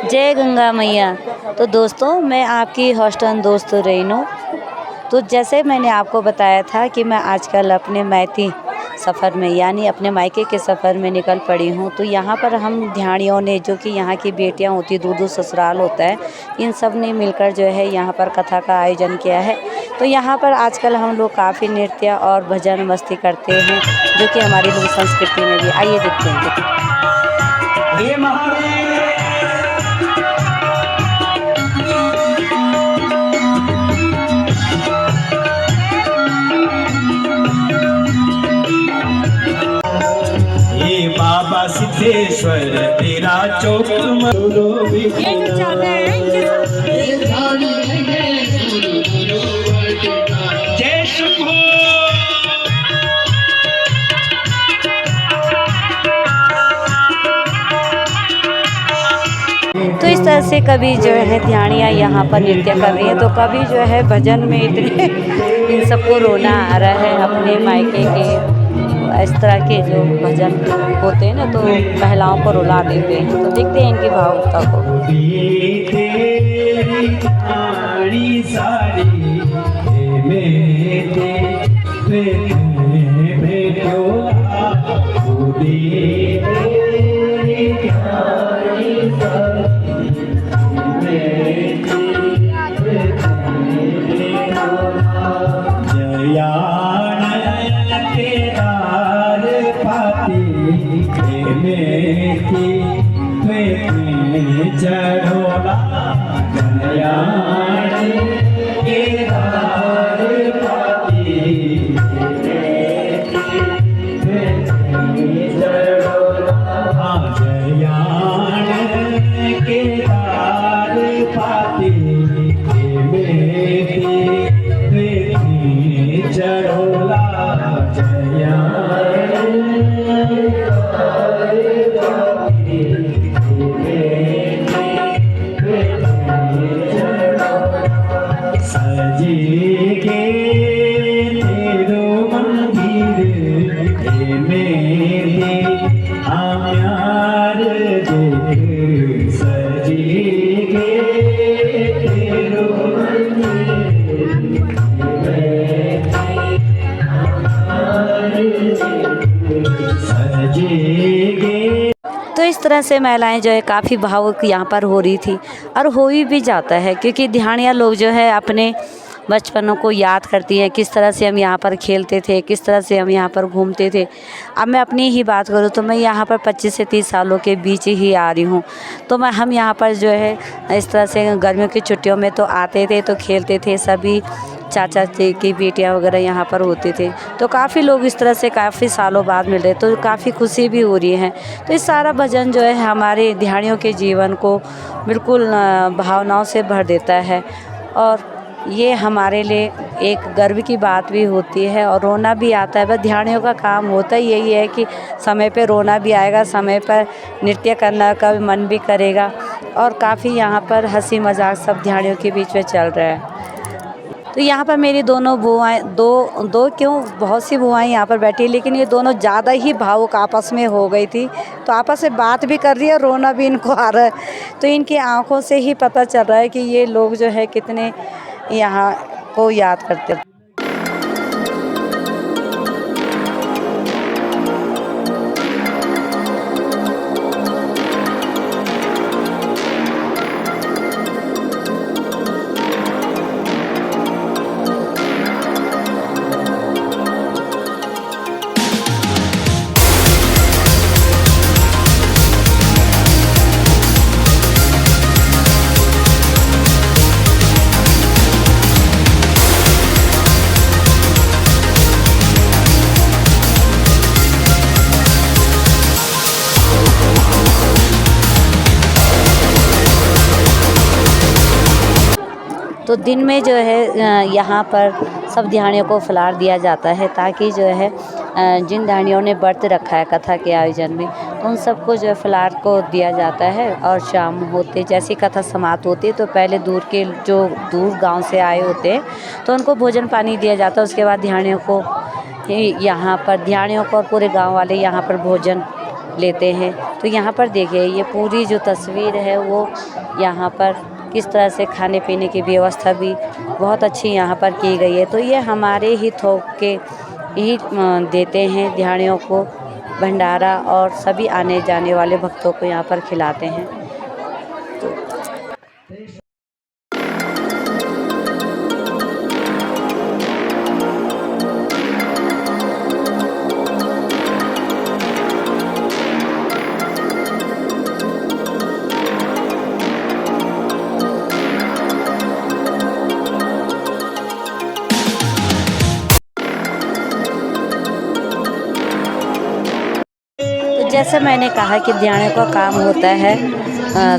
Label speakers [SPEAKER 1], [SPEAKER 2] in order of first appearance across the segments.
[SPEAKER 1] जय गंगा मैया। तो दोस्तों, मैं आपकी हॉस्टल दोस्त रेनू। तो जैसे मैंने आपको बताया था कि मैं आजकल अपने मैती सफ़र में यानी अपने मायके के सफ़र में निकल पड़ी हूँ। तो यहाँ पर हम ध्यानियों ने, जो कि यहाँ की बेटियाँ होती, दूर दूर ससुराल होता है, इन सब ने मिलकर जो है यहाँ पर कथा का आयोजन किया है। तो यहाँ पर आजकल हम लोग काफ़ी नृत्य और भजन मस्ती करते हैं, जो कि हमारी लोक संस्कृति में भी। आइए देखते हैं।
[SPEAKER 2] हे महावीर हे बाबा सिद्धेश्वर तेरा चौक जय शंभो।
[SPEAKER 1] तो इस तरह से कभी जो है ध्यानियाँ यहाँ पर नृत्य कर रही हैं, तो कभी जो है भजन में इतने इन सबको रोना आ रहा है अपने मायके के। इस तरह के जो भजन होते हैं ना, तो महिलाओं को रुला देते हैं। तो देखते हैं इनकी भावुकता को।
[SPEAKER 2] चढ़ोला
[SPEAKER 1] तो इस तरह से महिलाएं जो है काफ़ी भावुक यहाँ पर हो रही थी, और हो ही भी जाता है, क्योंकि ध्यानिया लोग जो है अपने बचपनों को याद करती हैं, किस तरह से हम यहाँ पर खेलते थे, किस तरह से हम यहाँ पर घूमते थे। अब मैं अपनी ही बात करूँ तो मैं यहाँ पर 25 से 30 सालों के बीच ही आ रही हूँ। तो हम यहाँ पर जो है इस तरह से गर्मियों की छुट्टियों में तो आते थे, तो खेलते थे। सभी चाचा जी की बेटियां वगैरह यहाँ पर होते थे। तो काफ़ी लोग इस तरह से काफ़ी सालों बाद मिल रहे, तो काफ़ी खुशी भी हो रही है। तो इस सारा भजन जो है हमारे ध्यानियों के जीवन को बिल्कुल भावनाओं से भर देता है, और ये हमारे लिए एक गर्व की बात भी होती है, और रोना भी आता है। बस ध्यानियों का काम होता ही यही है कि समय पे रोना भी आएगा, समय पर नृत्य करना का मन भी करेगा, और काफ़ी यहाँ पर हंसी मजाक सब ध्यानियों के बीच में चल रहा है। तो यहाँ पर मेरी दोनों बुआएं, दो क्यों, बहुत सी बुआएं यहाँ पर बैठी, लेकिन ये दोनों ज़्यादा ही भावुक आपस में हो गई थी। तो आपस में बात भी कर रही है, रोना भी इनको आ रहा है। तो इनकी आंखों से ही पता चल रहा है कि ये लोग जो है कितने यहाँ को याद करते हैं। तो दिन में जो है यहाँ पर सब ध्यानियों को फलार दिया जाता है, ताकि जो है जिन ध्यानियों ने व्रत रखा है कथा के आयोजन में, तो उन सबको जो है फलार को दिया जाता है। और शाम होते जैसी कथा समाप्त होती है, तो पहले दूर गांव से आए होते हैं तो उनको भोजन पानी दिया जाता है। उसके बाद ध्यानियों को यहाँ पर, ध्यानियों को और पूरे गाँव वाले यहाँ पर भोजन लेते हैं। तो यहाँ पर देखिए ये पूरी जो तस्वीर है वो यहाँ पर किस तरह से खाने पीने की व्यवस्था भी बहुत अच्छी यहाँ पर की गई है। तो ये हमारे ही थोक के ही देते हैं ध्यानियों को भंडारा और सभी आने जाने वाले भक्तों को यहाँ पर खिलाते हैं। तो जैसे मैंने कहा कि ध्यान का काम होता है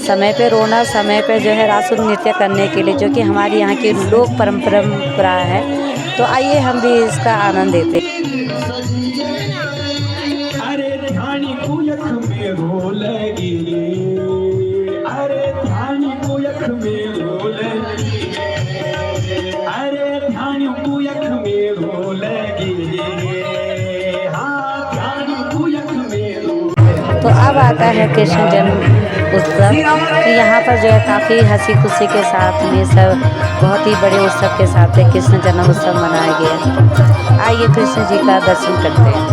[SPEAKER 1] समय पे रोना, समय पे जो है रास नृत्य करने के लिए, जो कि हमारी यहाँ की लोक परंपरा है। तो आइए हम भी इसका आनंद लेते हैं।
[SPEAKER 2] अरे ध्यानी को यख में रो लगी रे, अरे ध्यानी को यख में रो लगी रे, अरे ध्यानी को यख में रो लगी रे, हाँ ध्यानी को यख में रो।
[SPEAKER 1] तो अब आता है कृष्ण जन्म उत्सव। तो यहाँ पर जो है काफ़ी हंसी खुशी के साथ में सब बहुत ही बड़े उत्सव के साथ कृष्ण जन्म उत्सव मनाया गया। आइए कृष्ण जी का दर्शन करते हैं।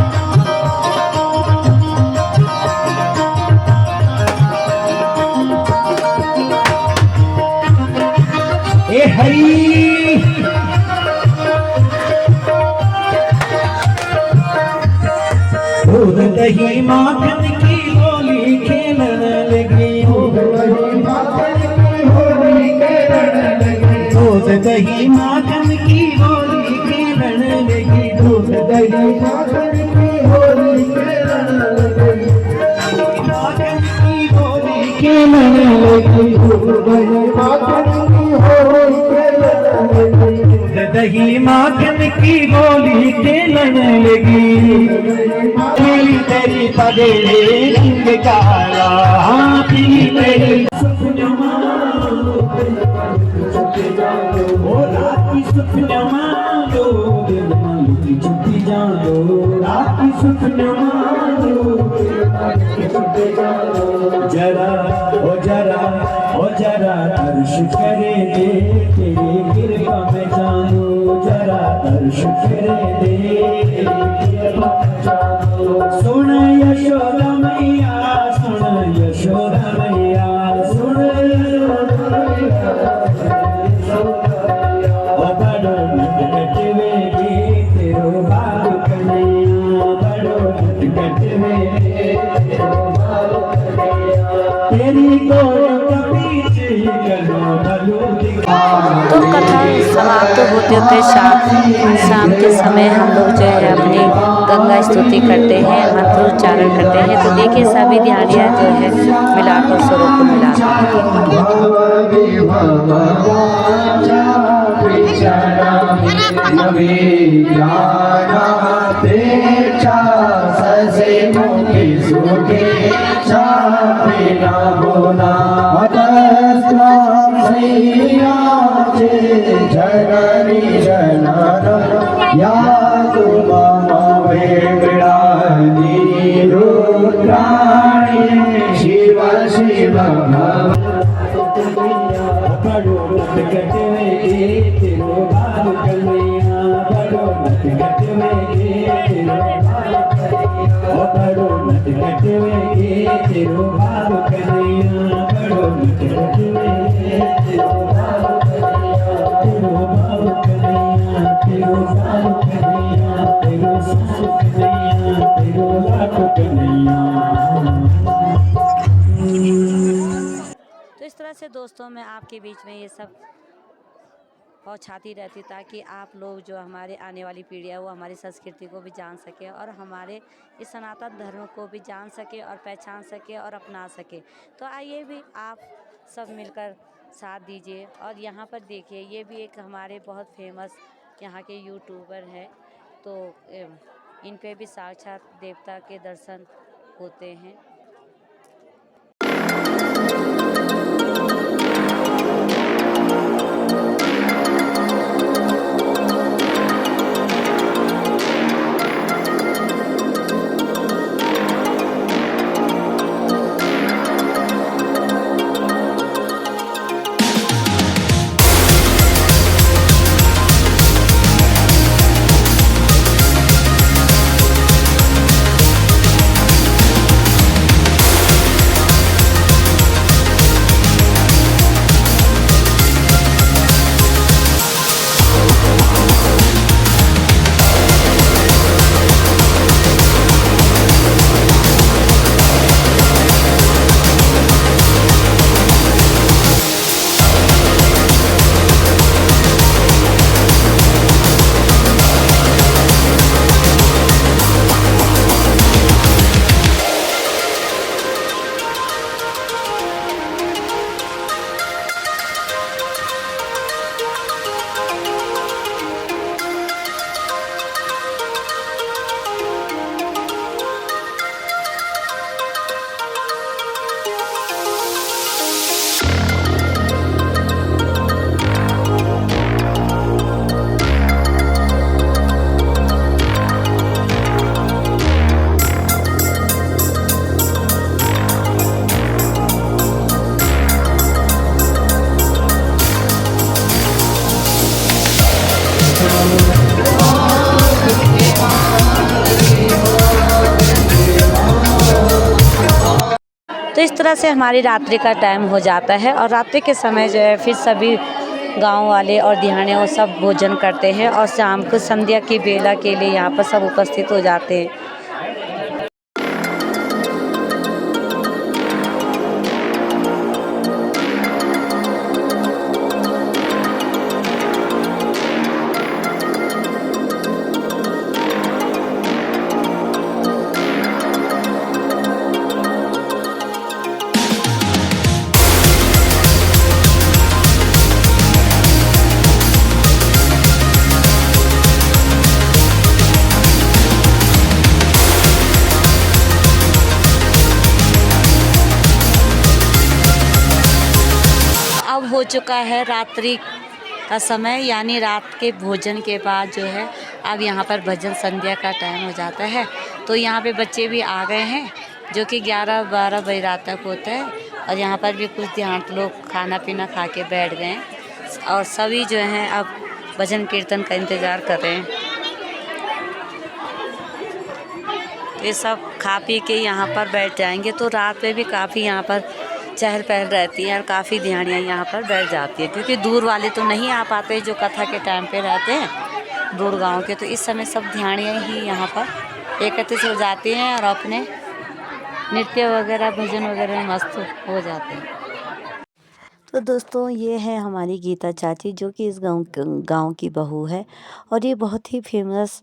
[SPEAKER 2] ए हरी दूध दही माखन की होली खेलने लगी, दूध दही माखन की होली खेलने लगी, दूध दही माखन की होली खेलने लगी, दूध दही माखन की होली खेलने लगी, माखन की होली खेलने लगी, दूध दही माखन की होली खेलने लगी, दूध दही माखन की होली खेलने लगी। तेरी पगले रंग काला हाथी तेरी सपना ओ रात की सपना मारो छुट्टी जाओ, रात की सपना मारो जरा ओ जरा ओ जरा दर्श करे दे तेरी कृपा में जानो, जरा दर्श करे दे तेरी कृपा में जानो। सुन यशोदा मैया, सुन यशोदा मैया, सुन यशोदा मैया, ओ बड़ो नटखट वेगी तेरो बाल कन्हैया, बड़ो नटखट वेगी तेरो बाल कन्हैया, तेरी गोद का पीछे करना भलो दिखा।
[SPEAKER 1] तो कथा समाप्त होते होते शाम के समय हम लोग जो है अपनी गंगा स्तुति करते हैं, मंत्रोच्चारण करते हैं। तो देखिए सभी ध्यानियाँ जो है मिलाकर स्वरों को मिलाते
[SPEAKER 2] जननी जनन या तुम वेंकटानी रुद्राणी शिव शिव बड़ो नटखट वेगी तेरो बाल कन्हैया, बड़ो नटखट वेगी तेरो बाल कन्हैया, बड़ो नटखट वेगी तेरो बाल कन्हैया, बड़ो नटखट वेगी तेरो बाल कन्हैया, तेरो बाल कन्हैया, तेरो बाल कन्हैया, तेरो सास कन्हैया, तेरो लाख कन्हैया।
[SPEAKER 1] तो इस तरह से दोस्तों मैं आपके बीच में ये सब पहुँचाती रहती ताकि आप लोग जो हमारे आने वाली पीढ़ी है वो हमारी संस्कृति को भी जान सके और हमारे इस सनातन धर्म को भी जान सके और पहचान सके और अपना सके। तो आइए भी आप सब मिलकर साथ दीजिए। और यहाँ पर देखिए ये भी एक हमारे बहुत फेमस यहाँ के यूट्यूबर हैं। तो इन पे भी साक्षात देवता के दर्शन होते हैं। तरह से हमारी रात्रि का टाइम हो जाता है और रात्रि के समय जो है फिर सभी गांव वाले और दिहाड़े वो सब भोजन करते हैं और शाम को संध्या की बेला के लिए यहाँ पर सब उपस्थित हो जाते हैं। अब हो चुका है रात्रि का समय, यानी रात के भोजन के बाद जो है अब यहाँ पर भजन संध्या का टाइम हो जाता है। तो यहाँ पे बच्चे भी आ गए हैं जो कि 11-12 बजे रात तक होता है और यहाँ पर भी कुछ देहात लोग खाना पीना खा के बैठ गए हैं और सभी जो हैं अब भजन कीर्तन का इंतज़ार कर रहे हैं। ये सब खा पी के यहाँ पर बैठ जाएंगे। तो रात में भी काफ़ी यहाँ पर चहल पहल रहती है और काफ़ी दिहाड़ियाँ यहाँ पर बैठ जाती है, क्योंकि दूर वाले तो नहीं आ पाते जो कथा के टाइम पे रहते हैं दूर गांव के। तो इस समय सब दिहाड़ियाँ ही यहाँ पर एकत्रित हो जाती हैं और अपने नृत्य वगैरह भजन वगैरह में मस्त हो जाते हैं। तो दोस्तों ये है हमारी गीता चाची जो कि इस गांव की बहू है और ये बहुत ही फेमस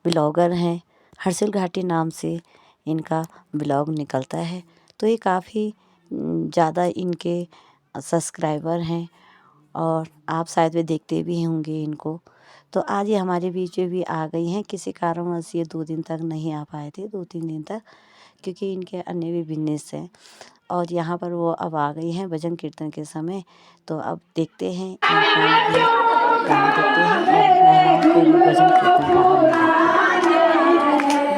[SPEAKER 1] ब्लॉगर हैं। हर्षिल घाटी नाम से इनका ब्लॉग निकलता है। तो ये काफ़ी ज़्यादा इनके सब्सक्राइबर हैं और आप शायद वे देखते भी होंगे इनको। तो आज ये हमारे बीच में भी आ गई हैं। किसी कारणवश ये 2 दिन तक नहीं आ पाए थे, 2-3 दिन तक, क्योंकि इनके अन्य भी बिजनेस हैं और यहाँ पर वो अब आ गई हैं भजन कीर्तन के समय। तो अब देखते हैं इनका भी काम देखते हैं और महिलाओं को भी भजन कीर्तन का बैठा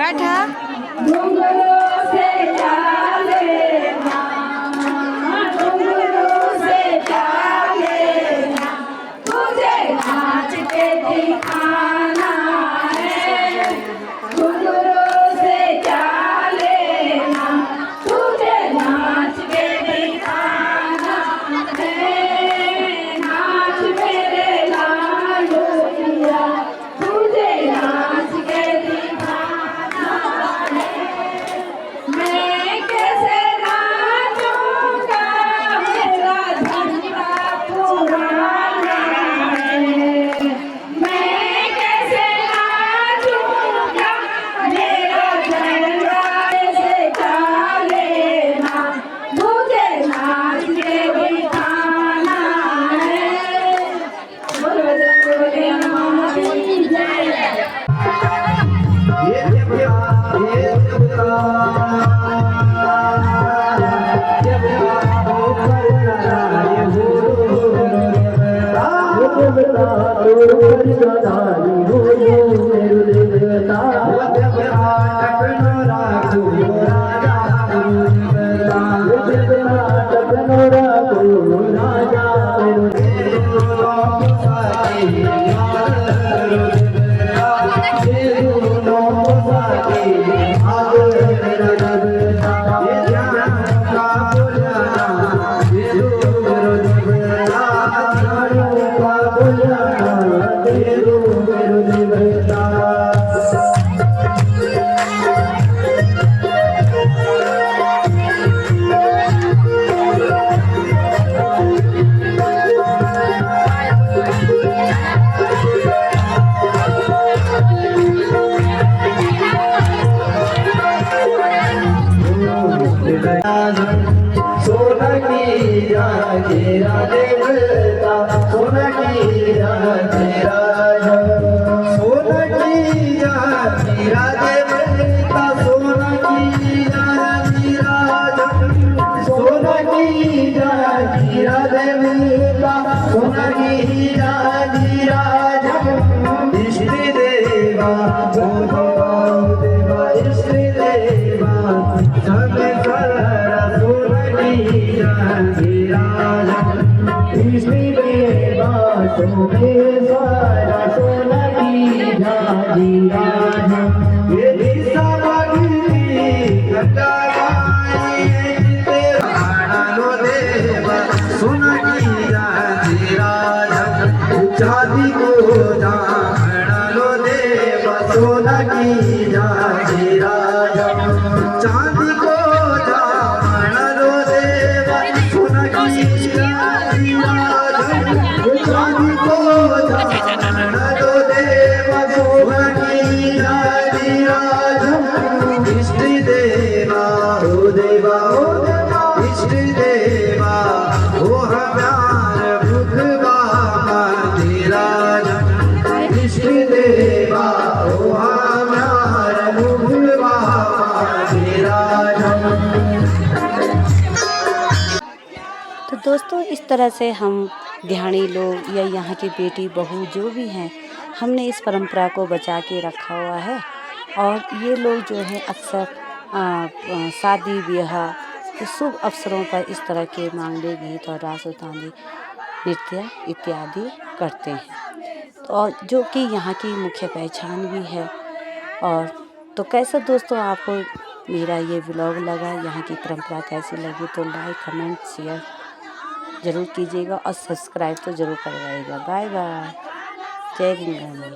[SPEAKER 2] ये देवा सोना की जांजीरा चांदी को जामना लो देवा सोना की जांजीरा चांदी को जामना लो देवा सोना की जांजीरा चांदी को जामना लो देवा सोना की जांजीरा इष्ट देवा हो देवा इष्ट देवा हो हमार भुखवा तेरा इष्ट देवा हो हमार भुखवा तेरा।
[SPEAKER 1] तो दोस्तों इस तरह से हम ध्यानी लोग या यहाँ की बेटी बहू जो भी हैं, हमने इस परंपरा को बचा के रखा हुआ है। और ये लोग जो है अक्सर शादी ब्याह के शुभ अवसरों पर इस तरह के मांगले गीत और रासोतांदी नृत्य इत्यादि करते हैं, तो और जो कि यहाँ की मुख्य पहचान भी है। और तो कैसा दोस्तों आपको मेरा ये व्लॉग लगा, यहाँ की परंपरा कैसी लगी, तो लाइक कमेंट शेयर ज़रूर कीजिएगा और सब्सक्राइब तो ज़रूर करवाइएगा। बाय बाय, जय गंगा।